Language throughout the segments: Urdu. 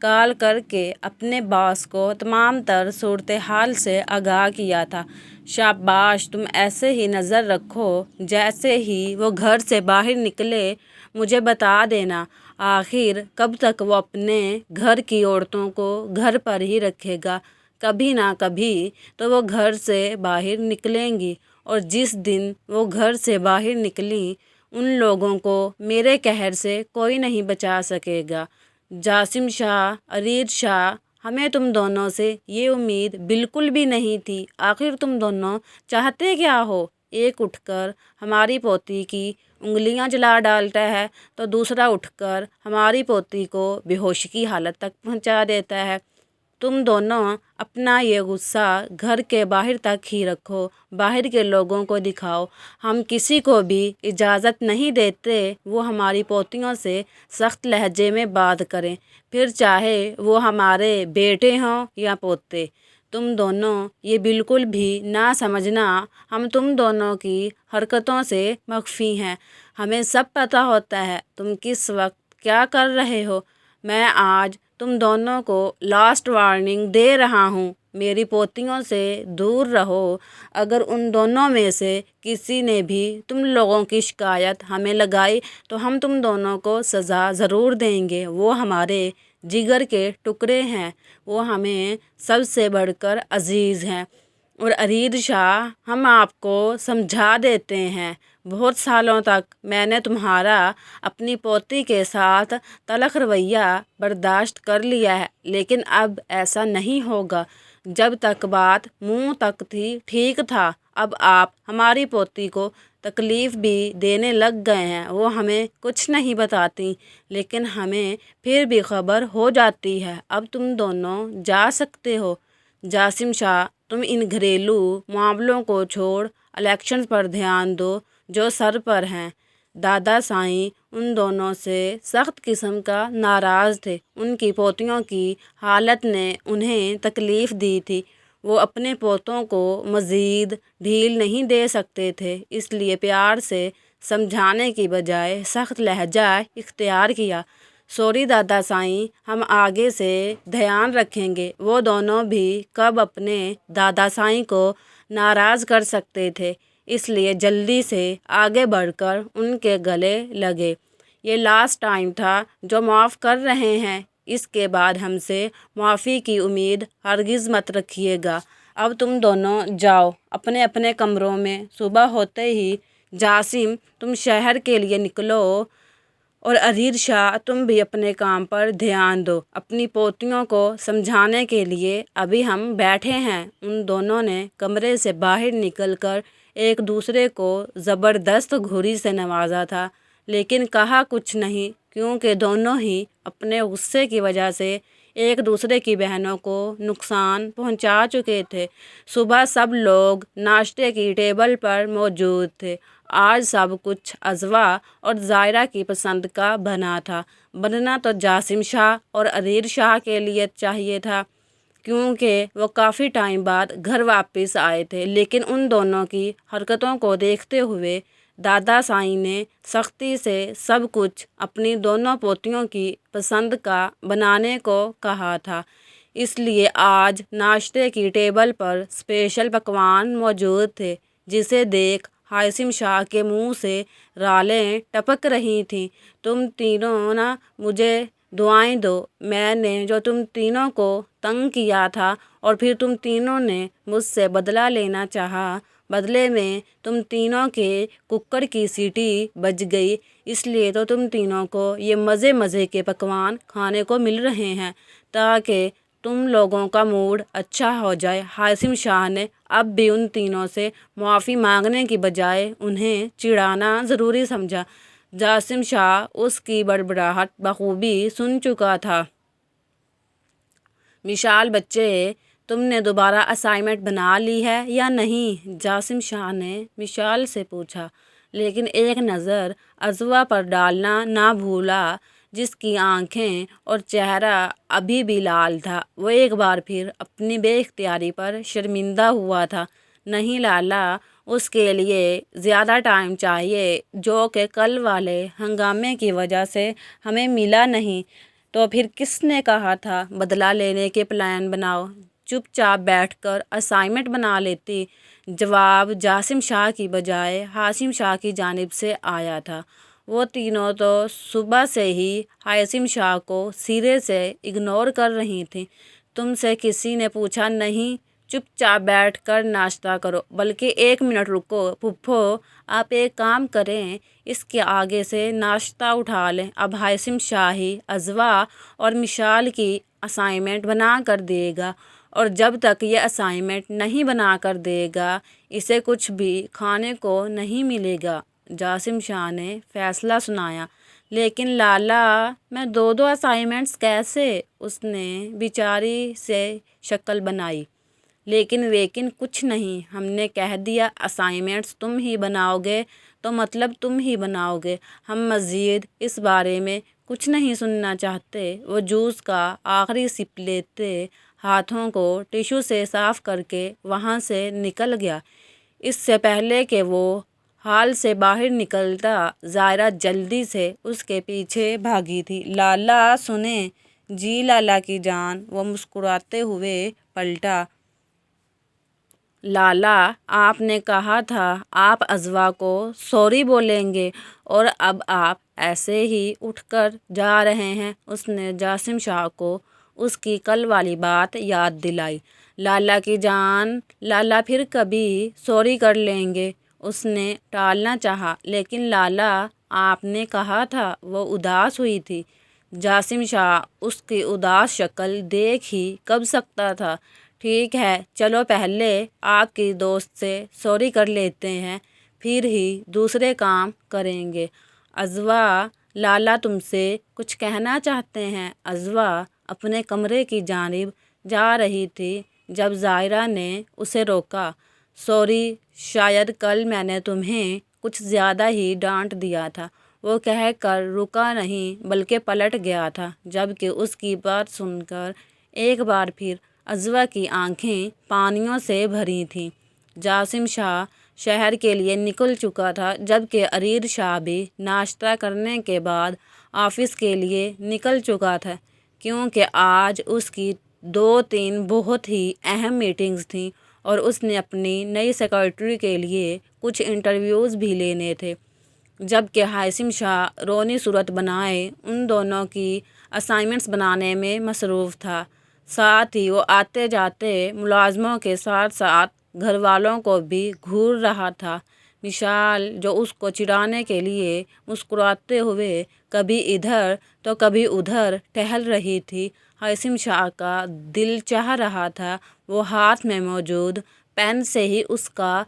کال کر کے اپنے باس کو تمام تر صورتحال سے آگاہ کیا تھا۔ شاباش، تم ایسے ہی نظر رکھو، جیسے ہی وہ گھر سے باہر نکلے مجھے بتا دینا۔ آخر کب تک وہ اپنے گھر کی عورتوں کو گھر پر ہی رکھے گا؟ کبھی نہ کبھی تو وہ گھر سے باہر نکلیں گی، اور جس دن وہ گھر سے باہر نکلیں ان لوگوں کو میرے قہر سے کوئی نہیں بچا سکے گا۔ جاسم شاہ، ارید شاہ، ہمیں تم دونوں سے یہ امید بالکل بھی نہیں تھی۔ آخر تم دونوں چاہتے کیا ہو؟ ایک اٹھ کر ہماری پوتی کی انگلیاں جلا ڈالتا ہے تو دوسرا اٹھ کر ہماری پوتی کو بے ہوشی کی حالت تک پہنچا دیتا ہے۔ تم دونوں اپنا یہ غصہ گھر کے باہر تک ہی رکھو، باہر کے لوگوں کو دکھاؤ۔ ہم کسی کو بھی اجازت نہیں دیتے وہ ہماری پوتیوں سے سخت لہجے میں بات کریں، پھر چاہے وہ ہمارے بیٹے ہوں یا پوتے۔ تم دونوں یہ بالکل بھی نہ سمجھنا ہم تم دونوں کی حرکتوں سے مخفی ہیں۔ ہمیں سب پتہ ہوتا ہے تم کس وقت کیا کر رہے ہو۔ میں آج تم دونوں کو لاسٹ وارننگ دے رہا ہوں، میری پوتیوں سے دور رہو۔ اگر ان دونوں میں سے کسی نے بھی تم لوگوں کی شکایت ہمیں لگائی تو ہم تم دونوں کو سزا ضرور دیں گے۔ وہ ہمارے جگر کے ٹکڑے ہیں، وہ ہمیں سب سے بڑھ کر عزیز ہیں۔ اور ارید شاہ، ہم آپ کو سمجھا دیتے ہیں، بہت سالوں تک میں نے تمہارا اپنی پوتی کے ساتھ تلخ رویہ برداشت کر لیا ہے، لیکن اب ایسا نہیں ہوگا۔ جب تک بات منہ تک تھی ٹھیک تھا، اب آپ ہماری پوتی کو تکلیف بھی دینے لگ گئے ہیں۔ وہ ہمیں کچھ نہیں بتاتی، لیکن ہمیں پھر بھی خبر ہو جاتی ہے۔ اب تم دونوں جا سکتے ہو۔ جاسم شاہ، تم ان گھریلو معاملوں کو چھوڑ الیکشن پر دھیان دو جو سر پر ہیں۔ دادا سائیں ان دونوں سے سخت قسم کا ناراض تھے۔ ان کی پوتیوں کی حالت نے انہیں تکلیف دی تھی۔ وہ اپنے پوتوں کو مزید ڈھیل نہیں دے سکتے تھے، اس لیے پیار سے سمجھانے کی بجائے سخت لہجہ اختیار کیا۔ سوری دادا سائیں، ہم آگے سے دھیان رکھیں گے۔ وہ دونوں بھی کب اپنے دادا سائیں کو ناراض کر سکتے تھے، اس لیے جلدی سے آگے بڑھ کر ان کے گلے لگے۔ یہ لاسٹ ٹائم تھا جو معاف کر رہے ہیں، اس کے بعد ہم سے معافی کی امید ہرگز مت رکھیے گا۔ اب تم دونوں جاؤ اپنے اپنے کمروں میں۔ صبح ہوتے ہی جاسم، تم شہر کے لیے نکلو، اور ارید شاہ، تم بھی اپنے کام پر دھیان دو۔ اپنی پوتیوں کو سمجھانے کے لیے ابھی ہم بیٹھے ہیں۔ ان دونوں نے کمرے سے باہر نکل کر ایک دوسرے کو زبردست گھوری سے نوازا تھا، لیکن کہا کچھ نہیں، کیونکہ دونوں ہی اپنے غصے کی وجہ سے ایک دوسرے کی بہنوں کو نقصان پہنچا چکے تھے۔ صبح سب لوگ ناشتے کی ٹیبل پر موجود تھے۔ آج سب کچھ اضواء اور ظاہرہ کی پسند کا بنا تھا۔ بننا تو جاسم شاہ اور ارید شاہ کے لیے چاہیے تھا، کیونکہ وہ کافی ٹائم بعد گھر واپس آئے تھے، لیکن ان دونوں کی حرکتوں کو دیکھتے ہوئے دادا سائیں نے سختی سے سب کچھ اپنی دونوں پوتیوں کی پسند کا بنانے کو کہا تھا، اس لیے آج ناشتے کی ٹیبل پر اسپیشل پکوان موجود تھے، جسے دیکھ ہاشم شاہ کے منہ سے رالیں ٹپک رہی تھیں۔ تم تینوں نا مجھے دعائیں دو۔ میں نے جو تم تینوں کو تنگ کیا تھا اور پھر تم تینوں نے مجھ سے بدلہ لینا چاہا، بدلے میں تم تینوں کے ککڑ کی سیٹی بج گئی، اس لیے تو تم تینوں کو یہ مزے مزے کے پکوان کھانے کو مل رہے ہیں، تاکہ تم لوگوں کا موڈ اچھا ہو جائے۔ ہاشم شاہ نے اب بھی ان تینوں سے معافی مانگنے کی بجائے انہیں چڑھانا ضروری سمجھا۔ جاسم شاہ اس کی بڑبڑاہٹ بخوبی سن چکا تھا۔ مشال بچے، تم نے دوبارہ اسائنمنٹ بنا لی ہے یا نہیں؟ جاسم شاہ نے مشال سے پوچھا، لیکن ایک نظر اضواء پر ڈالنا نہ بھولا، جس کی آنکھیں اور چہرہ ابھی بھی لال تھا۔ وہ ایک بار پھر اپنی بے اختیاری پر شرمندہ ہوا تھا۔ نہیں لالا، اس کے لیے زیادہ ٹائم چاہیے، جو کہ کل والے ہنگامے کی وجہ سے ہمیں ملا نہیں۔ تو پھر کس نے کہا تھا بدلہ لینے کے پلان بناؤ؟ چپ چاپ بیٹھ کر اسائنمنٹ بنا لیتی۔ جواب جاسم شاہ کی بجائے ہاشم شاہ کی جانب سے آیا تھا۔ وہ تینوں تو صبح سے ہی ہاشم شاہ کو سرے سے اگنور کر رہی تھیں۔ تم سے کسی نے پوچھا نہیں؟ چپ چاپ بیٹھ کر ناشتہ کرو، بلکہ 1 منٹ رکو پھپھو، آپ ایک کام کریں، اس کے آگے سے ناشتہ اٹھا لیں۔ اب ہاشم شاہ ہی اضواء اور مشال کی اسائنمنٹ بنا کر دے گا، اور جب تک یہ اسائنمنٹ نہیں بنا کر دے گا اسے کچھ بھی کھانے کو نہیں ملے گا۔ جاسم شاہ نے فیصلہ سنایا۔ لیکن لالا، میں 2 اسائنمنٹس کیسے؟ اس نے بیچاری سے شکل بنائی۔ لیکن ویکن کچھ نہیں، ہم نے کہہ دیا اسائنمنٹس تم ہی بناؤ گے تو مطلب تم ہی بناؤ گے، ہم مزید اس بارے میں کچھ نہیں سننا چاہتے۔ وہ جوس کا آخری سپ لیتے ہاتھوں کو ٹشو سے صاف کر کے وہاں سے نکل گیا۔ اس سے پہلے کہ وہ ہال سے باہر نکلتا، زائرہ جلدی سے اس کے پیچھے بھاگی تھی۔ لالا سنیں۔ جی لالا کی جان، وہ مسکراتے ہوئے پلٹا۔ لالا، آپ نے کہا تھا آپ اضواء کو سوری بولیں گے، اور اب آپ ایسے ہی اٹھ کر جا رہے ہیں۔ اس نے جاسم شاہ کو اس کی کل والی بات یاد دلائی۔ لالا کی جان، لالا پھر کبھی سوری کر لیں گے، اس نے ٹالنا چاہا۔ لیکن لالا، آپ نے کہا تھا۔ وہ اداس ہوئی تھی۔ جاسم شاہ اس کی اداس شکل دیکھ ہی کب سکتا تھا۔ ٹھیک ہے، چلو پہلے آپ کی دوست سے سوری کر لیتے ہیں، پھر ہی دوسرے کام کریں گے۔ اضواء، لالا تم سے کچھ کہنا چاہتے ہیں۔ اضواء اپنے کمرے کی جانب جا رہی تھی جب زائرہ نے اسے روکا۔ سوری، شاید کل میں نے تمہیں کچھ زیادہ ہی ڈانٹ دیا تھا۔ وہ کہہ کر رکا نہیں بلکہ پلٹ گیا تھا، جبکہ اس کی بات سن کر ایک بار پھر اضواء کی آنکھیں پانیوں سے بھری تھیں۔ جاسم شاہ شہر کے لیے نکل چکا تھا، جبکہ اریر شاہ بھی ناشتہ کرنے کے بعد آفس کے لیے نکل چکا تھا، کیونکہ آج اس کی 2-3 بہت ہی اہم میٹنگز تھیں اور اس نے اپنی نئی سیکرٹری کے لیے کچھ انٹرویوز بھی لینے تھے۔ جبکہ ہاشم شاہ رونی صورت بنائے ان دونوں کی اسائنمنٹس بنانے میں مصروف تھا، ساتھ ہی وہ آتے جاتے ملازموں کے ساتھ ساتھ گھر والوں کو بھی گھور رہا تھا۔ مشال، جو اس کو چڑھانے کے لیے مسکراتے ہوئے کبھی ادھر تو کبھی ادھر ٹہل رہی تھی، ہاشم شاہ کا دل چاہ رہا تھا وہ ہاتھ میں موجود پین سے ہی اس کا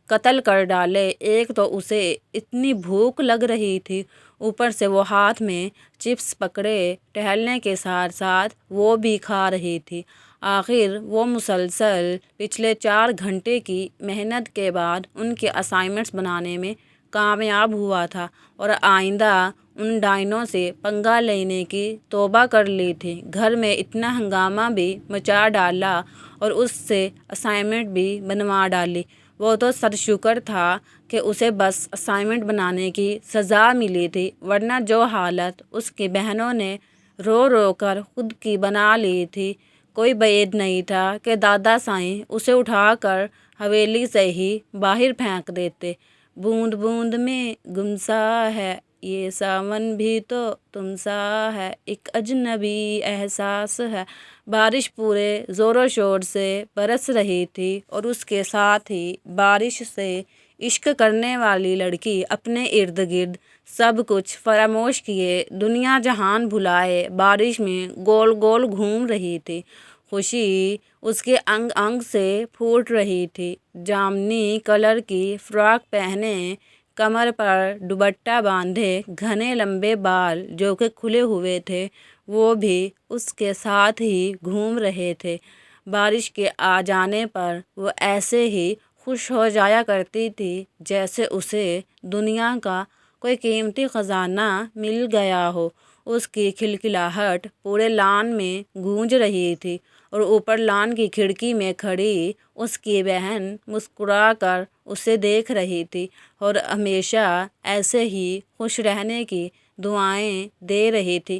قتل کر ڈالے۔ ایک تو اسے اتنی بھوک لگ رہی تھی، اوپر سے وہ ہاتھ میں چپس پکڑے ٹہلنے کے ساتھ ساتھ وہ بھی کھا رہی تھی۔ آخر وہ مسلسل پچھلے 4 گھنٹے کی محنت کے بعد ان کے اسائنمنٹس بنانے میں کامیاب ہوا تھا، اور آئندہ ان ڈائنوں سے پنگا لینے کی توبہ کر لی تھی۔ گھر میں اتنا ہنگامہ بھی مچا ڈالا اور اس سے اسائنمنٹ بھی بنوا ڈالی۔ وہ تو سرشکر تھا کہ اسے بس اسائنمنٹ بنانے کی سزا ملی تھی، ورنہ جو حالت اس کی بہنوں نے رو رو کر خود کی بنا لی تھی، کوئی بعید نہیں تھا کہ دادا سائیں اسے اٹھا کر حویلی سے ہی باہر پھینک دیتے۔ بوند بوند میں گم سا ہے یہ ساون بھی تو تم سا ہے، ایک اجنبی احساس ہے۔ بارش پورے زور و شور سے برس رہی تھی، اور اس کے ساتھ ہی بارش سے عشق کرنے والی لڑکی اپنے ارد گرد سب کچھ فراموش کیے، دنیا جہان بھلائے بارش میں گول گول گھوم رہی تھی۔ خوشی اس کے انگ انگ سے پھوٹ رہی تھی۔ جامنی کلر کی فراک پہنے، کمر پر دوپٹہ باندھے، گھنے لمبے بال جو کہ کھلے ہوئے تھے وہ بھی اس کے ساتھ ہی گھوم رہے تھے۔ بارش کے آ جانے پر وہ ایسے ہی خوش ہو جایا کرتی تھی جیسے اسے دنیا کا کوئی قیمتی خزانہ مل گیا ہو۔ اس کی کھلکھلاہٹ پورے لان میں گونج رہی تھی، اور اوپر لان کی کھڑکی میں کھڑی اس کی بہن مسکرا کر اسے دیکھ رہی تھی اور ہمیشہ ایسے ہی خوش رہنے کی دعائیں دے رہی تھی۔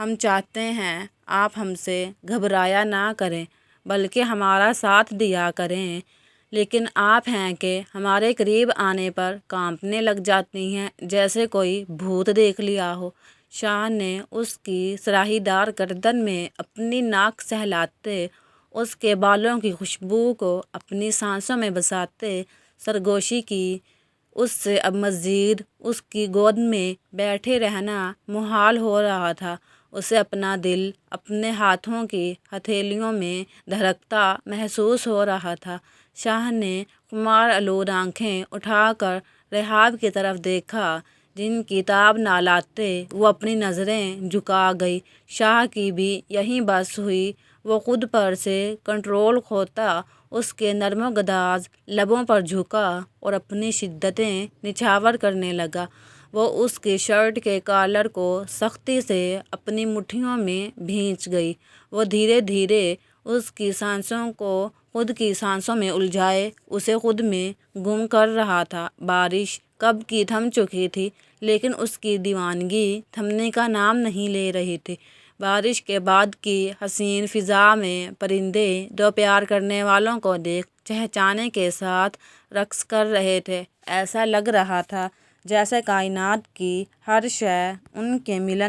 ہم چاہتے ہیں آپ ہم سے گھبرایا نہ کریں بلکہ ہمارا ساتھ دیا کریں، لیکن آپ ہیں کہ ہمارے قریب آنے پر کانپنے لگ جاتی ہیں جیسے کوئی بھوت دیکھ لیا ہو۔ شاہ نے اس کی سراہی دار گردن میں اپنی ناک سہلاتے، اس کے بالوں کی خوشبو کو اپنی سانسوں میں بساتے سرگوشی کی۔ اس سے اب مزید اس کی گود میں بیٹھے رہنا محال ہو رہا تھا۔ اسے اپنا دل اپنے ہاتھوں کی ہتھیلیوں میں دھڑکتا محسوس ہو رہا تھا۔ شاہ نے خمار آلود آنکھیں اٹھا کر رحاب کی طرف دیکھا، جن کی تاب نہ لاتے وہ اپنی نظریں جھکا گئی۔ شاہ کی بھی یہی بس ہوئی۔ وہ خود پر سے کنٹرول کھوتا اس کے نرم و گداز لبوں پر جھکا اور اپنی شدتیں نچھاور کرنے لگا۔ وہ اس کی شرٹ کے کالر کو سختی سے اپنی مٹھیوں میں بھینچ گئی۔ وہ دھیرے دھیرے اس کی سانسوں کو خود کی سانسوں میں الجھائے اسے خود میں گم کر رہا تھا۔ بارش کب کی تھم چکی تھی، لیکن اس کی دیوانگی تھمنے کا نام نہیں لے رہی تھی۔ بارش کے بعد کی حسین فضا میں پرندے دو پیار کرنے والوں کو دیکھ چہچہانے کے ساتھ رقص کر رہے تھے۔ ایسا لگ رہا تھا جیسے کائنات کی ہر شے ان کے ملن